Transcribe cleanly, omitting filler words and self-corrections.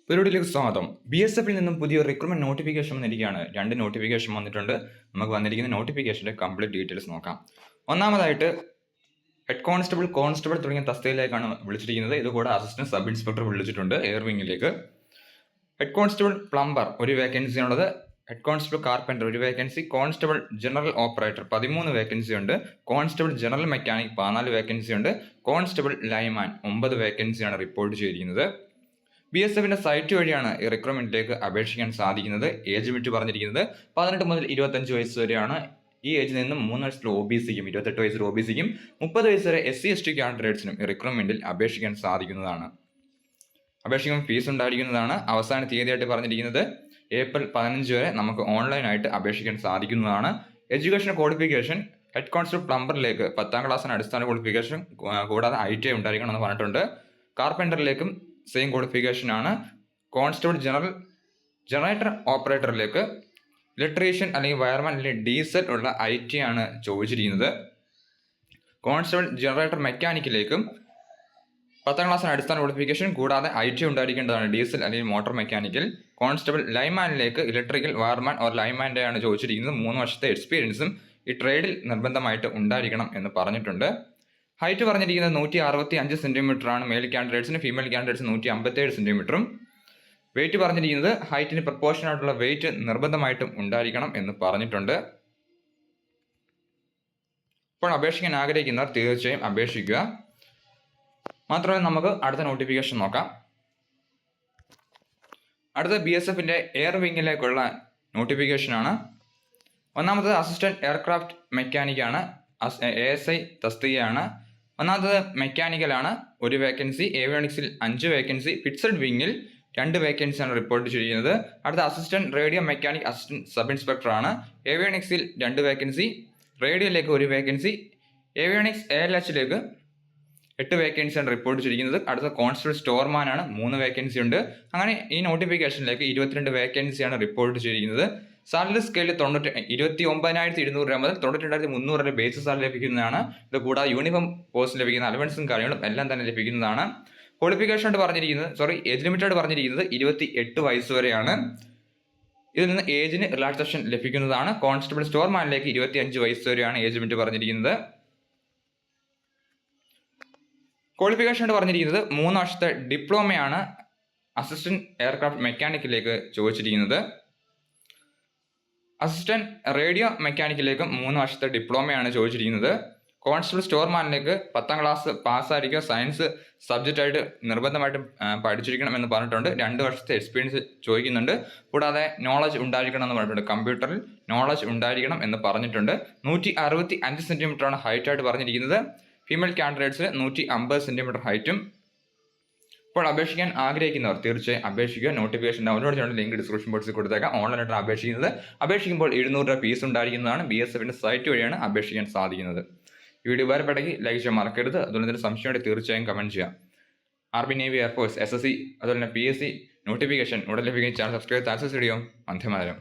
പരിപാടിയിലേക്ക് സ്വാഗതം. BSF നിന്നും പുതിയ റിക്രൂട്ട്മെന്റ് നോട്ടിഫിക്കേഷൻ വന്നിരിക്കുകയാണ്. 2 നോട്ടിഫിക്കേഷൻ വന്നിട്ടുണ്ട്. നമുക്ക് വന്നിരിക്കുന്ന നോട്ടിഫിക്കേഷന്റെ കംപ്ലീറ്റ് ഡീറ്റെയിൽസ് നോക്കാം. ഒന്നാമതായിട്ട് ഹെഡ് കോൺസ്റ്റബിൾ, കോൺസ്റ്റബിൾ തുടങ്ങിയ തസ്തികയിലേക്കാണ് വിളിച്ചിരിക്കുന്നത്. ഇതുകൂടെ അസിസ്റ്റന്റ് സബ് ഇൻസ്പെക്ടർ വിളിച്ചിട്ടുണ്ട് എയർ വിങ്ങിലേക്ക്. ഹെഡ് കോൺസ്റ്റബിൾ പ്ലംബർ ഒരു വേക്കൻസി ഉള്ളത്. ഹെഡ് കോൺസ്റ്റബിൾ കാർപ്പൻറ്റർ ഒരു vacancy. Constable general operator 13 vacancy ഉണ്ട്. കോൺസ്റ്റബിൾ ജനറൽ മെക്കാനിക് 14 വേക്കൻസി ഉണ്ട്. കോൺസ്റ്റബിൾ ലൈമാൻ 9 വേക്കൻസിയാണ് റിപ്പോർട്ട് ചെയ്തിരിക്കുന്നത്. BSF സൈറ്റ് വഴിയാണ് ഈ റിക്രൂട്ട്മെന്റിലേക്ക് അപേക്ഷിക്കാൻ സാധിക്കുന്നത്. ഏജ് ലിമിറ്റ് പറഞ്ഞിരിക്കുന്നത് 18 മുതൽ 25 വയസ്സ് വരെയാണ്. ഈ ഏജിൽ നിന്നും 3 വയസ്സിൽ OBCക്കും 28 വയസ്സിൽ OBCക്കും 30 വയസ്സ് വരെ SC/ST കാൻഡിഡേറ്റ്സിനും ഈ റിക്രൂട്ട്മെന്റിൽ അപേക്ഷിക്കാൻ സാധിക്കുന്നതാണ്. അപേക്ഷിക്കാൻ ഫീസ് ഉണ്ടായിരിക്കുന്നതാണ്. അവസാന തീയതിയായിട്ട് പറഞ്ഞിരിക്കുന്നത് ഏപ്രിൽ 15 വരെ നമുക്ക് ഓൺലൈനായിട്ട് അപേക്ഷിക്കാൻ സാധിക്കുന്നതാണ്. എഡ്യൂക്കേഷൻ ക്വാളിഫിക്കേഷൻ ഹെഡ് കോൺസ്റ്റബിൾ പ്ലംബറിലേക്ക് 10ാം ക്ലാസ്സിന് അടിസ്ഥാന ക്വാളിഫിക്കേഷൻ കൂടാതെ ITI ഉണ്ടായിരിക്കണം എന്ന് പറഞ്ഞിട്ടുണ്ട്. കാർപ്പൻറ്ററിലേക്കും സെയിം ക്വാളിഫിക്കേഷൻ ആണ്. കോൺസ്റ്റബിൾ ജനറേറ്റർ ഓപ്പറേറ്ററിലേക്ക് ഇലക്ട്രീഷ്യൻ അല്ലെങ്കിൽ വയർമാൻ അല്ലെങ്കിൽ ഡീസൽ ഉള്ള ITI ആണ് ചോദിച്ചിരിക്കുന്നത്. കോൺസ്റ്റബിൾ ജനറേറ്റർ മെക്കാനിക്കിലേക്കും 10ാം ക്ലാസ്സിന് അടിസ്ഥാന ക്വാളിഫിക്കേഷൻ കൂടാതെ ITI ഉണ്ടായിരിക്കേണ്ടതാണ്, ഡീസൽ അല്ലെങ്കിൽ മോട്ടോർ മെക്കാനിക്കൽ. കോൺസ്റ്റബിൾ ലൈമാനിലേക്ക് ഇലക്ട്രിക്കൽ വയർമാൻ ഓർ ലൈമാൻ്റെ ആണ് ചോദിച്ചിരിക്കുന്നത്. 3 വർഷത്തെ എക്സ്പീരിയൻസും ഈ ട്രേഡിൽ നിർബന്ധമായിട്ട് ഉണ്ടായിരിക്കണം എന്ന് പറഞ്ഞിട്ടുണ്ട്. ഹൈറ്റ് പറഞ്ഞിരിക്കുന്നത് 165 സെൻറ്റിമീറ്റർ ആണ് മെയിൽ കാൻഡിഡേറ്റ്സിന്. ഫീമെയിൽ കാൻഡിഡേറ്റ്സിന് 157 സെൻറ്റിമീറ്ററും. വെയിറ്റ് പറഞ്ഞിരിക്കുന്നത് ഹൈറ്റിന് പ്രപ്പോർഷൻ ആയിട്ടുള്ള വെയിറ്റ് നിർബന്ധമായിട്ടും ഉണ്ടായിരിക്കണം എന്ന് പറഞ്ഞിട്ടുണ്ട്. ഇപ്പോൾ അപേക്ഷിക്കാൻ ആഗ്രഹിക്കുന്നവർ തീർച്ചയായും അപേക്ഷിക്കുക. മാത്രമല്ല നമുക്ക് അടുത്ത നോട്ടിഫിക്കേഷൻ നോക്കാം. അടുത്ത BSF എയർ വിങ്ങിലേക്കുള്ള നോട്ടിഫിക്കേഷനാണ്. ഒന്നാമത് അസിസ്റ്റന്റ് എയർക്രാഫ്റ്റ് മെക്കാനിക്കാണ്. ASI തസ്തികയാണ്. ഒന്നാമത് മെക്കാനിക്കലാണ്, 1 വേക്കൻസി. ഏവിയോണിക്സിൽ 5 വേക്കൻസി. ഫിക്സഡ് വിങ്ങിൽ 2 വേക്കൻസിയാണ് റിപ്പോർട്ട് ചെയ്തിരിക്കുന്നത്. അടുത്ത assistant radio mechanic assistant sub inspector ആണ്. ഏവിയോണിക്സിൽ 2 വേക്കൻസി. റേഡിയോയിലേക്ക് 1 വേക്കൻസി. ഏവിയോണിക്സ് ALHലേക്ക് 8 വേക്കൻസിയാണ് റിപ്പോർട്ട് ചെയ്തിരിക്കുന്നത്. അടുത്ത കോൺസ്റ്റബിൾ സ്റ്റോർമാൻ ആണ്, 3 വേക്കൻസി ഉണ്ട്. അങ്ങനെ ഈ നോട്ടിഫിക്കേഷനിലേക്ക് 22 വേക്കൻസിയാണ് റിപ്പോർട്ട് ചെയ്തിരിക്കുന്നത്. സാലറി സ്കെയിൽ 29,200 രൂപ മുതൽ 92,300 വരെ ബേസിക് സാലറി ലഭിക്കുന്നതാണ്. ഇത് കൂടാതെ യൂണിഫോം പോസ്റ്റ് ലഭിക്കുന്ന അലവൻസും കാര്യങ്ങളും എല്ലാം തന്നെ ലഭിക്കുന്നതാണ്. ക്വാളിഫിക്കേഷൻ ആയിട്ട് പറഞ്ഞിരിക്കുന്നത് ഏജ് ലിമിറ്റഡ് പറഞ്ഞിരിക്കുന്നത് 28 വയസ്സ് വരെയാണ്. ഇതിൽ നിന്ന് ഏജിന് റിലാക്സേഷൻ ലഭിക്കുന്നതാണ്. കോൺസ്റ്റബിൾ സ്റ്റോർമാനിലേക്ക് 25 വയസ്സ് വരെയാണ് ഏജ് ലിമിറ്റ് പറഞ്ഞിരിക്കുന്നത്. ക്വാളിഫിക്കേഷൻ ആയിട്ട് പറഞ്ഞിരിക്കുന്നത് 3 വർഷത്തെ ഡിപ്ലോമയാണ് അസിസ്റ്റന്റ് എയർക്രാഫ്റ്റ് മെക്കാനിക്കിലേക്ക് ചോദിച്ചിരിക്കുന്നത്. അസിസ്റ്റന്റ് റേഡിയോ മെക്കാനിക്കിലേക്കും 3 വർഷത്തെ ഡിപ്ലോമയാണ് ചോദിച്ചിരിക്കുന്നത്. കോൺസ്റ്റബിൾ സ്റ്റോർമാനിലേക്ക് 10ാം ക്ലാസ് പാസ്സായിരിക്കുക, സയൻസ് സബ്ജക്റ്റ് ആയിട്ട് നിർബന്ധമായിട്ടും പഠിച്ചിരിക്കണം എന്ന് പറഞ്ഞിട്ടുണ്ട്. 2 വർഷത്തെ എക്സ്പീരിയൻസ് ചോദിക്കുന്നുണ്ട്. കൂടാതെ നോളജ് ഉണ്ടായിരിക്കണം എന്ന് പറഞ്ഞിട്ടുണ്ട്. കമ്പ്യൂട്ടറിൽ നോളജ് ഉണ്ടായിരിക്കണം എന്ന് പറഞ്ഞിട്ടുണ്ട്. 165 സെൻറ്റിമീറ്റർ ആണ് ഹൈറ്റ് ആയിട്ട് പറഞ്ഞിരിക്കുന്നത്. ഫീമെയിൽ കാൻഡിഡേറ്റ്സിന് 150 സെൻറ്റിമീറ്റർ ഹൈറ്റും. ഇപ്പോൾ അപേക്ഷിക്കാൻ ആഗ്രഹിക്കുന്നവർ തീർച്ചയായും അപേക്ഷിക്കുക. നോട്ടിഫിക്കേഷൻ ഡൗൺലോഡ് ചെയ്യേണ്ട ലിങ്ക് ഡിസ്ക്രിപ്ഷൻ ബോക്സിൽ കൊടുത്തേക്കാം. ഓൺലൈനായിട്ടാണ് അപേക്ഷിക്കുന്നത്. അപേക്ഷിക്കുമ്പോൾ 700 രൂപ ഫീസ് ഉണ്ടായിരിക്കുന്നതാണ്. BSF സൈറ്റ് വഴിയാണ് അപേക്ഷിക്കാൻ സാധിക്കുന്നത്. ഈ വീഡിയോ ഉപകാരപ്പെട്ടെങ്കിൽ ലൈക്ക് ചെയ്യാൻ മറക്കരുത്. അതുപോലെ തന്നെ സംശയമുണ്ടെങ്കിൽ തീർച്ചയായും കമൻറ്റ് ചെയ്യാം. ആർമി, നേവി, എയർഫോഴ്സ്, SSC അതുപോലെ തന്നെ PSC നോട്ടിഫിക്കേഷൻ ഉടൻ ലഭിക്കുന്ന ചാനൽ സബ്സ്ക്രൈബ് ചെയ്ത് ആക്സസ് ചെയ്യുക. വന്ദേ മാതരം.